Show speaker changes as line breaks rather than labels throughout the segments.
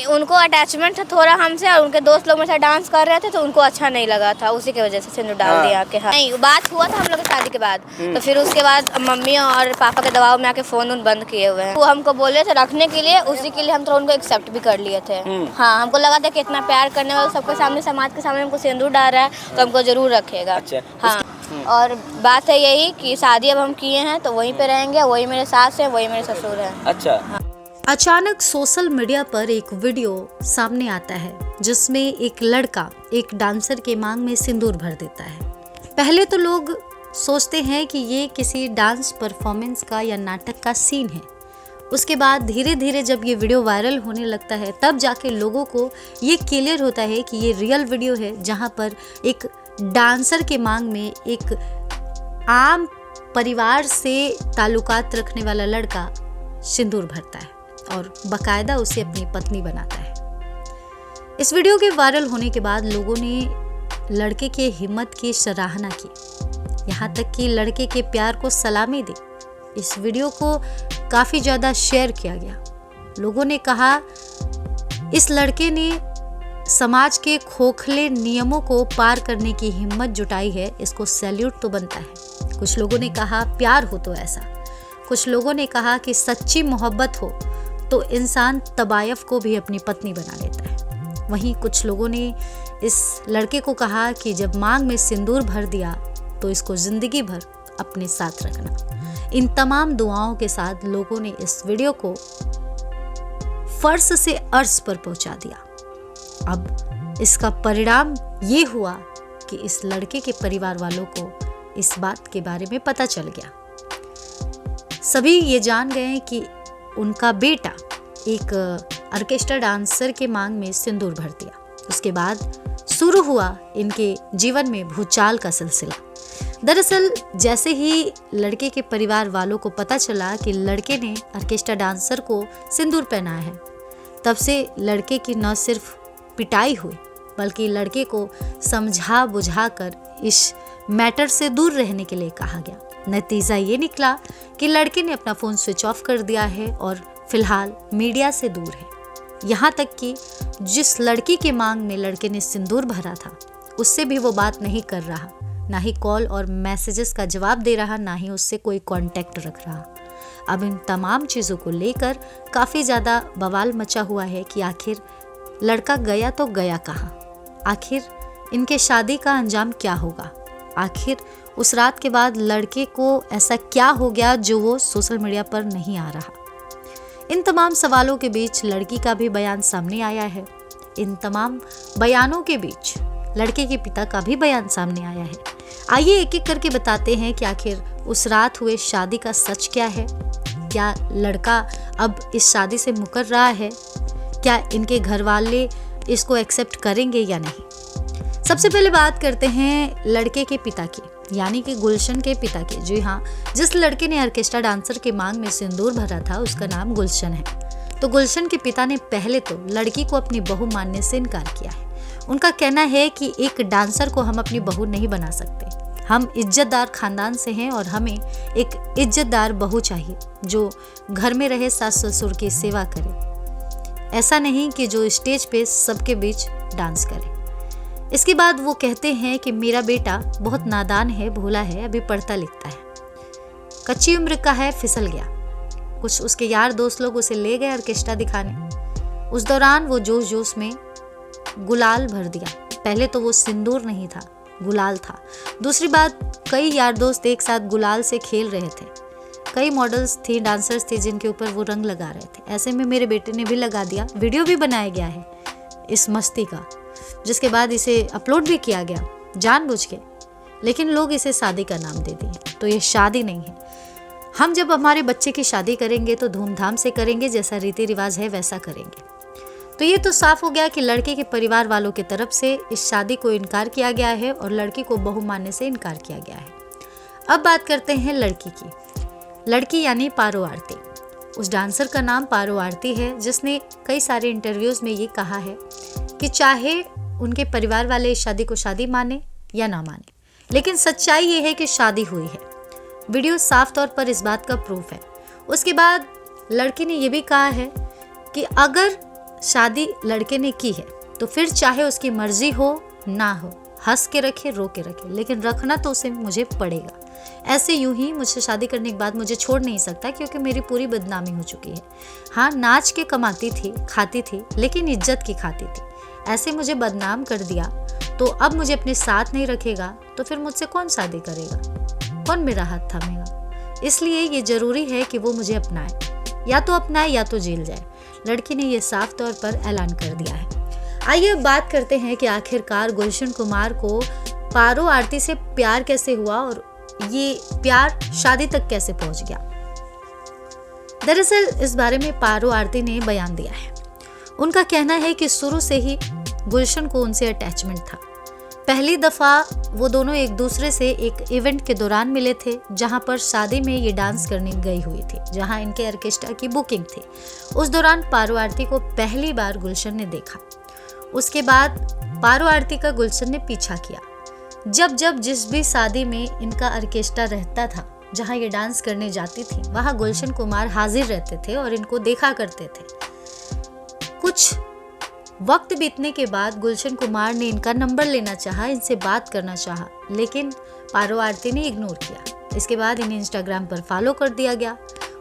उनको अटैचमेंट था थोड़ा हमसे, और उनके दोस्त लोग मेरे साथ डांस कर रहे थे तो उनको अच्छा नहीं लगा था, उसी की वजह से सिंदूर डाल दिया के। हाँ नहीं, बात हुआ था हम लोग की शादी के बाद, तो फिर उसके बाद मम्मी और पापा के दबाव में आके फ़ोन बंद किए हुए हैं। वो हमको बोले थे रखने के लिए, उसी के लिए हम तो उनको एक्सेप्ट भी कर लिए थे। हाँ, हमको लगा था कि इतना प्यार करने वाला सबके सामने, समाज के सामने हमको सिंदूर डाल रहा है तो हमको ज़रूर रखेगा। हाँ, और बात है यही कि शादी अब हम किए हैं तो वहीं पे रहेंगे, वही मेरे सास हैं, वही मेरे ससुर हैं।
अच्छा।
अचानक सोशल मीडिया पर एक वीडियो सामने आता है जिसमें एक लड़का एक डांसर के मांग में सिंदूर भर देता है। पहले तो लोग सोचते हैं कि ये किसी डांस परफॉर्मेंस का या नाटक का सीन है। उसके बाद धीरे धीरे जब ये वीडियो वायरल होने लगता है तब जाके लोगों को ये क्लियर होता है कि ये रियल वीडियो है, जहाँ पर एक डांसर के मांग में एक आम परिवार से ताल्लुकात रखने वाला लड़का सिंदूर भरता है और बाकायदा उसे अपनी पत्नी बनाता है। इस वीडियो के वायरल होने के बाद लोगों ने लड़के के हिम्मत की सराहना की, यहाँ तक कि लड़के के प्यार को सलामी दी। इस वीडियो को काफ़ी ज़्यादा शेयर किया गया। लोगों ने कहा इस लड़के ने समाज के खोखले नियमों को पार करने की हिम्मत जुटाई है, इसको सैल्यूट तो बनता है। कुछ लोगों ने कहा प्यार हो तो ऐसा, कुछ लोगों ने कहा कि सच्ची मोहब्बत हो तो इंसान तबायफ को भी अपनी पत्नी बना लेता है। वहीं कुछ लोगों ने इस लड़के को कहा कि जब मांग में सिंदूर भर दिया तो इसको जिंदगी भर अपने साथ रखना। इन तमाम दुआओं के साथ लोगों ने इस वीडियो को फर्श से अर्श पर पहुंचा दिया। अब इसका परिणाम ये हुआ कि इस लड़के के परिवार वालों को इस बात के बारे में पता चल गया। सभी ये जान गए कि उनका बेटा एक ऑर्केस्ट्रा डांसर के मांग में सिंदूर भर दिया। उसके बाद शुरू हुआ इनके जीवन में भूचाल का सिलसिला। दरअसल जैसे ही लड़के के परिवार वालों को पता चला कि लड़के ने ऑर्केस्ट्रा डांसर को सिंदूर पहनाया है, तब से लड़के की न सिर्फ पिटाई हुई बल्कि लड़के को समझा बुझा कर इस मैटर से दूर रहने के लिए कहा गया। नतीजा ये निकला कि लड़के ने अपना फ़ोन स्विच ऑफ कर दिया है और फिलहाल मीडिया से दूर है। यहाँ तक कि जिस लड़की के मांग में लड़के ने सिंदूर भरा था उससे भी वो बात नहीं कर रहा, ना ही कॉल और मैसेजेस का जवाब दे रहा, ना ही उससे कोई कांटेक्ट रख रहा। अब इन तमाम चीज़ों को लेकर काफ़ी ज़्यादा बवाल मचा हुआ है कि आखिर लड़का गया तो गया कहाँ, आखिर इनके शादी का अंजाम क्या होगा, आखिर उस रात के बाद लड़के को ऐसा क्या हो गया जो वो सोशल मीडिया पर नहीं आ रहा। इन तमाम सवालों के बीच लड़की का भी बयान सामने आया है। इन तमाम बयानों के बीच लड़के के पिता का भी बयान सामने आया है। आइए एक एक करके बताते हैं कि आखिर उस रात हुए शादी का सच क्या है। क्या लड़का अब इस शादी से मुकर रहा है? क्या इनके घर वाले इसको एक्सेप्ट करेंगे या नहीं? सबसे पहले बात करते हैं लड़के के पिता की, यानी कि गुलशन के पिता की। जी हाँ, जिस लड़के ने ऑर्केस्ट्रा डांसर के मांग में सिंदूर भरा था उसका नाम गुलशन है। तो गुलशन के पिता ने पहले तो लड़की को अपनी बहू मानने से इनकार किया है। उनका कहना है कि एक डांसर को हम अपनी बहू नहीं बना सकते। हम इज्जतदार खानदान से हैं और हमें एक इज्जतदार बहू चाहिए जो घर में रहे, सास ससुर की सेवा करे, ऐसा नहीं कि जो स्टेज पे सबके बीच डांस करे। इसके बाद वो कहते हैं कि मेरा बेटा बहुत नादान है, भोला है, अभी पढ़ता लिखता है, कच्ची उम्र का है, फिसल गया। कुछ उसके यार दोस्त लोग उसे ले गए ऑर्केस्ट्रा दिखाने। उस दौरान वो जोश जोश में गुलाल भर दिया। पहले तो वो सिंदूर नहीं था, गुलाल था। दूसरी बात, कई यार दोस्त एक साथ गुलाल से खेल रहे थे। कई मॉडल्स थी, डांसर्स थे जिनके ऊपर वो रंग लगा रहे थे। ऐसे में मेरे बेटे ने भी लगा दिया। वीडियो भी बनाया गया है इस मस्ती का, जिसके बाद इसे अपलोड भी किया गया जानबूझ के, लेकिन लोग इसे शादी का नाम दे दिए। तो ये शादी नहीं है। हम जब हमारे बच्चे की शादी करेंगे तो धूमधाम से करेंगे, जैसा रीति रिवाज है वैसा करेंगे। तो ये तो साफ हो गया कि लड़के के परिवार वालों की तरफ से इस शादी को इनकार किया गया है और लड़की को बहू मानने से इनकार किया गया है। अब बात करते हैं लड़की की। लड़की यानी पारो आरती। उस डांसर का नाम पारो आरती है, जिसने कई सारे इंटरव्यूज में ये कहा है कि चाहे उनके परिवार वाले इस शादी को शादी माने या ना माने, लेकिन सच्चाई ये है कि शादी हुई है। वीडियो साफ तौर पर इस बात का प्रूफ है। उसके बाद लड़की ने यह भी कहा है कि अगर शादी लड़के ने की है तो फिर चाहे उसकी मर्जी हो ना हो, हंस के रखे रो के रखे, लेकिन रखना तो उसे मुझे पड़ेगा। ऐसे यूं ही मुझसे शादी करने के बाद मुझे छोड़ नहीं सकता, क्योंकि मेरी पूरी बदनामी हो चुकी है। हाँ, नाच के कमाती थी, खाती थी, लेकिन इज्जत की खाती थी। ऐसे मुझे बदनाम कर दिया तो अब मुझे अपने साथ नहीं रखेगा तो फिर मुझसे कौन शादी करेगा, कौन मेरा हाथ थामेगा। इसलिए ये जरूरी है कि वो मुझे अपनाए, या तो अपनाए या तो जेल जाए। लड़की ने ये साफ तौर पर ऐलान कर दिया है। आइए अब बात करते हैं कि आखिरकार गुलशन कुमार को पारो आरती से प्यार कैसे हुआ और ये प्यार शादी तक कैसे पहुंच गया। दरअसल इस बारे में पारो आरती ने बयान दिया है। उनका कहना है कि शुरू से ही गुलशन को उनसे अटैचमेंट था। पहली दफा वो दोनों एक दूसरे से एक इवेंट के दौरान मिले थे, जहां पर शादी में ये डांस करने गई हुई थी, जहां इनके ऑर्केस्ट्रा की बुकिंग थी। उस दौरान पारो आरती को पहली बार गुलशन ने देखा। उसके बाद पारो आरती का गुलशन ने पीछा किया। जब जिस भी शादी में इनका ऑर्केस्ट्रा रहता था, जहां ये डांस करने जाती थी, वहां गुलशन कुमार हाजिर रहते थे और इनको देखा करते थे। कुछ वक्त बीतने के बाद गुलशन कुमार ने इनका नंबर लेना चाहा, इनसे बात करना चाहा, लेकिन पारो आरती ने इग्नोर किया। इसके बाद इन्हें इंस्टाग्राम पर फॉलो कर दिया गया।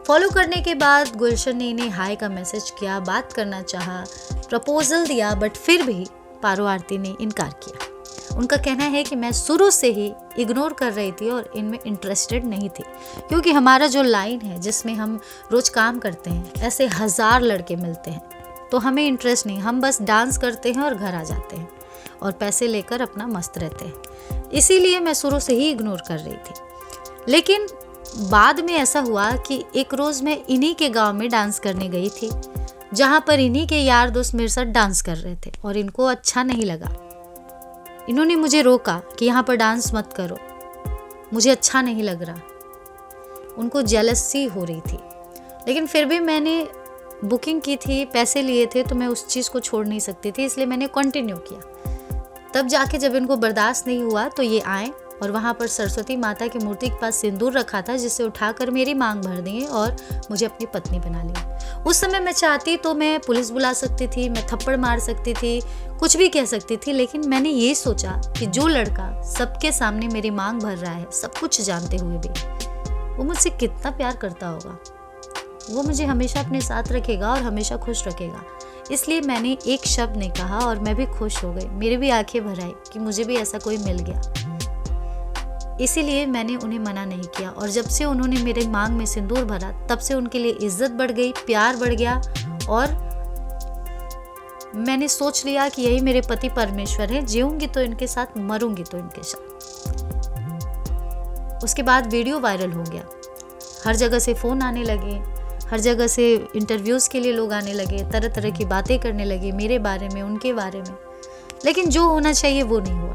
फॉलो करने के बाद गुलशन ने इन्हें हाय का मैसेज किया, बात करना चाहा, प्रपोजल दिया, बट फिर भी पारो आरती ने इनकार किया। उनका कहना है कि मैं शुरू से ही इग्नोर कर रही थी और इनमें इंटरेस्टेड नहीं थी, क्योंकि हमारा जो लाइन है जिसमें हम रोज काम करते हैं, ऐसे 1000 लड़के मिलते हैं, तो हमें इंटरेस्ट नहीं, हम बस डांस करते हैं और घर आ जाते हैं और पैसे लेकर अपना मस्त रहते हैं। इसीलिए मैं शुरू से ही इग्नोर कर रही थी। लेकिन बाद में ऐसा हुआ कि एक रोज़ मैं इन्हीं के गांव में डांस करने गई थी, जहां पर इन्हीं के यार दोस्त मेरे साथ डांस कर रहे थे और इनको अच्छा नहीं लगा। इन्होंने मुझे रोका कि यहाँ पर डांस मत करो, मुझे अच्छा नहीं लग रहा। उनको जेलसी हो रही थी, लेकिन फिर भी मैंने बुकिंग की थी, पैसे लिए थे, तो मैं उस चीज़ को छोड़ नहीं सकती थी, इसलिए मैंने कंटिन्यू किया। तब जाके जब इनको बर्दाश्त नहीं हुआ तो ये आए और वहाँ पर सरस्वती माता की मूर्ति के पास सिंदूर रखा था, जिसे उठाकर मेरी मांग भर दिए और मुझे अपनी पत्नी बना लिया। उस समय मैं चाहती तो मैं पुलिस बुला सकती थी, मैं थप्पड़ मार सकती थी, कुछ भी कह सकती थी, लेकिन मैंने ये सोचा कि जो लड़का सबके सामने मेरी मांग भर रहा है, सब कुछ जानते हुए भी, वो मुझसे कितना प्यार करता होगा, वो मुझे हमेशा अपने साथ रखेगा और हमेशा खुश रखेगा। इसलिए मैंने एक शब्द नहीं कहा और मैं भी खुश हो गई, मेरी भी आंखें भर आई कि मुझे भी ऐसा कोई मिल गया। इसीलिए मैंने उन्हें मना नहीं किया और जब से उन्होंने मेरे मांग में सिंदूर भरा, तब से उनके लिए इज्जत बढ़ गई, प्यार बढ़ गया और मैंने सोच लिया कि यही मेरे पति परमेश्वर है, जीऊंगी तो इनके साथ, मरूंगी तो इनके साथ। उसके बाद वीडियो वायरल हो गया, हर जगह से फ़ोन आने लगे, हर जगह से इंटरव्यूज़ के लिए लोग आने लगे, तरह तरह की बातें करने लगे मेरे बारे में, उनके बारे में, लेकिन जो होना चाहिए वो नहीं हुआ।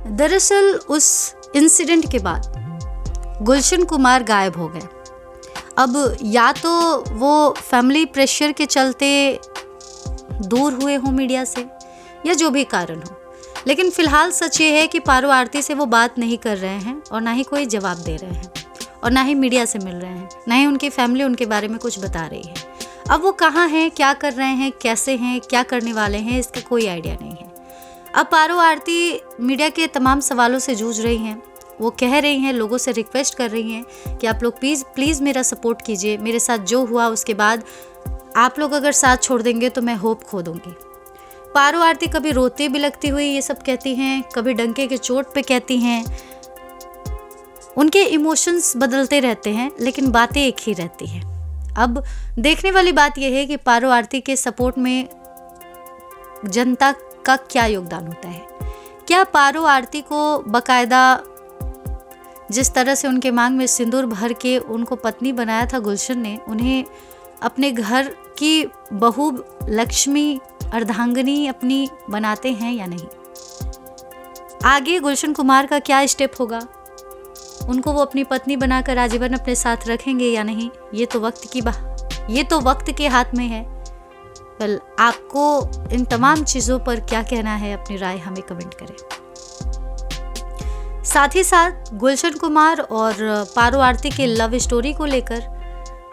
दरअसल उस इंसिडेंट के बाद गुलशन कुमार गायब हो गए। अब या तो वो फैमिली प्रेशर के चलते दूर हुए हों मीडिया से, या जो भी कारण हो, लेकिन फिलहाल सच ये है कि पारो आरती से वो बात नहीं कर रहे हैं और ना ही कोई जवाब दे रहे हैं और ना ही मीडिया से मिल रहे हैं, ना ही उनकी फैमिली उनके बारे में कुछ बता रही है। अब वो कहाँ हैं, क्या कर रहे हैं, कैसे हैं, क्या करने वाले हैं, इसका कोई आइडिया नहीं है। अब पारो आरती मीडिया के तमाम सवालों से जूझ रही हैं। वो कह रही हैं, लोगों से रिक्वेस्ट कर रही हैं कि आप लोग प्लीज़ मेरा सपोर्ट कीजिए, मेरे साथ जो हुआ उसके बाद आप लोग अगर साथ छोड़ देंगे तो मैं होप खो दूंगी। पारो आरती कभी रोती बिलखती हुई ये सब कहती हैं, कभी डंके के चोट पे कहती हैं। उनके इमोशंस बदलते रहते हैं, लेकिन बातें एक ही रहती हैं। अब देखने वाली बात यह है कि पारो आरती के सपोर्ट में जनता का क्या योगदान होता है। क्या पारो आरती को बकायदा जिस तरह से उनके मांग में सिंदूर भर के उनको पत्नी बनाया था गुलशन ने, उन्हें अपने घर की बहू लक्ष्मी अर्धांगिनी अपनी बनाते हैं या नहीं? आगे गुलशन कुमार का क्या स्टेप होगा? उनको वो अपनी पत्नी बनाकर आजीवन अपने साथ रखेंगे या नहीं? ये तो वक्त के हाथ में है। वेल, आपको इन तमाम चीज़ों पर क्या कहना है, अपनी राय हमें कमेंट करें। साथ ही साथ गुलशन कुमार और पारो आरती के लव स्टोरी को लेकर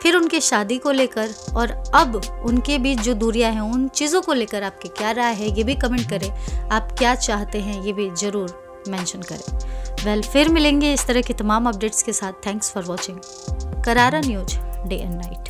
फिर उनके शादी को लेकर और अब उनके बीच जो दूरियां हैं उन चीज़ों को लेकर आपकी क्या राय है ये भी कमेंट करें। आप क्या चाहते हैं ये भी ज़रूर मेंशन करें। फिर मिलेंगे इस तरह के तमाम अपडेट्स के साथ। थैंक्स फॉर वॉचिंग करारा न्यूज डे एंड नाइट।